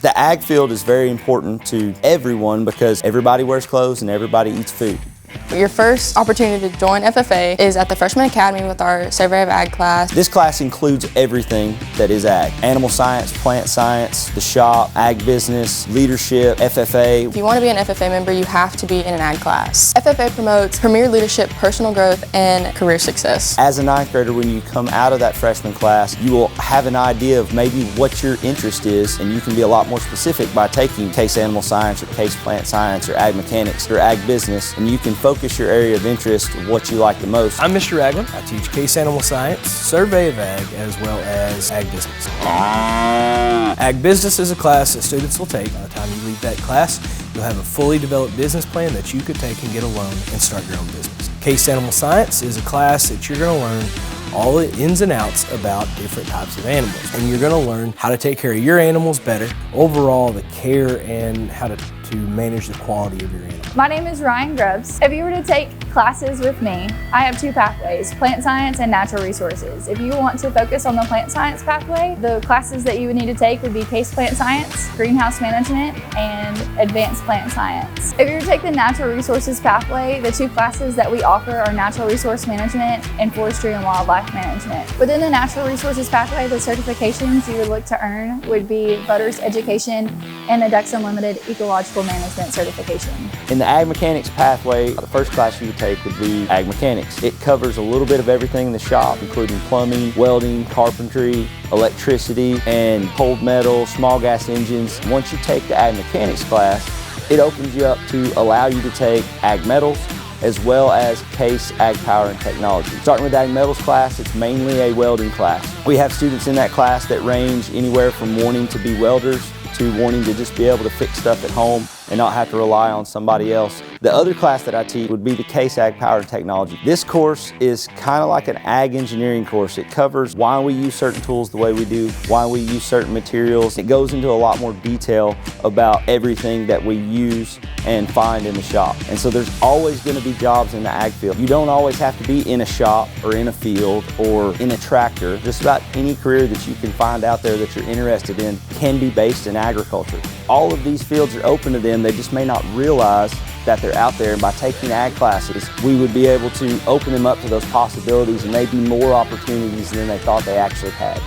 The ag field is very important to everyone because everybody wears clothes and everybody eats food. Your first opportunity to join FFA is at the Freshman Academy with our Survey of Ag class. This class includes everything that is ag. Animal science, plant science, the shop, ag business, leadership, FFA. If you want to be an FFA member, you have to be in an ag class. FFA promotes premier leadership, personal growth, and career success. As a ninth grader, when you come out of that freshman class, you will have an idea of maybe what your interest is, and you can be a lot more specific by taking case animal science or case plant science or ag mechanics or ag business, and you can focus your area of interest, what you like the most. I'm Mr. Ragland. I teach case animal science, survey of ag, as well as ag business. Ag business is a class that students will take. By the time you leave that class, you'll have a fully developed business plan that you could take and get a loan and start your own business. Case animal science is a class that you're going to learn all the ins and outs about different types of animals. And you're going to learn how to take care of your animals better, overall the care and how to manage the quality of your animals. My name is Ryan Grubbs. If you were to take classes with me, I have two pathways, plant science and natural resources. If you want to focus on the plant science pathway, the classes that you would need to take would be case plant science, greenhouse management, and advanced plant science. If you were to take the natural resources pathway, the two classes that we offer are natural resource management and forestry and wildlife management. Within the natural resources pathway, the certifications you would look to earn would be Voters Education and the Ducks Unlimited Ecological Management certification. In the ag mechanics pathway, the first class you would take would be ag mechanics. It covers a little bit of everything in the shop, including plumbing, welding, carpentry, electricity, and cold metal, small gas engines. Once you take the ag mechanics class, it opens you up to allow you to take ag metals, as well as case ag power and technology. Starting with ag metals class, it's mainly a welding class. We have students in that class that range anywhere from wanting to be welders to wanting to just be able to fix stuff at home and not have to rely on somebody else. The other class that I teach would be the case ag power and technology. This course is kind of like an ag engineering course. It covers why we use certain tools the way we do, why we use certain materials. It goes into a lot more detail about everything that we use and find in the shop. And so there's always going to be jobs in the ag field. You don't always have to be in a shop or in a field or in a tractor. Just about any career that you can find out there that you're interested in can be based in agriculture. All of these fields are open to them. They just may not realize that they're out there, and by taking ag classes, we would be able to open them up to those possibilities and maybe more opportunities than they thought they actually had.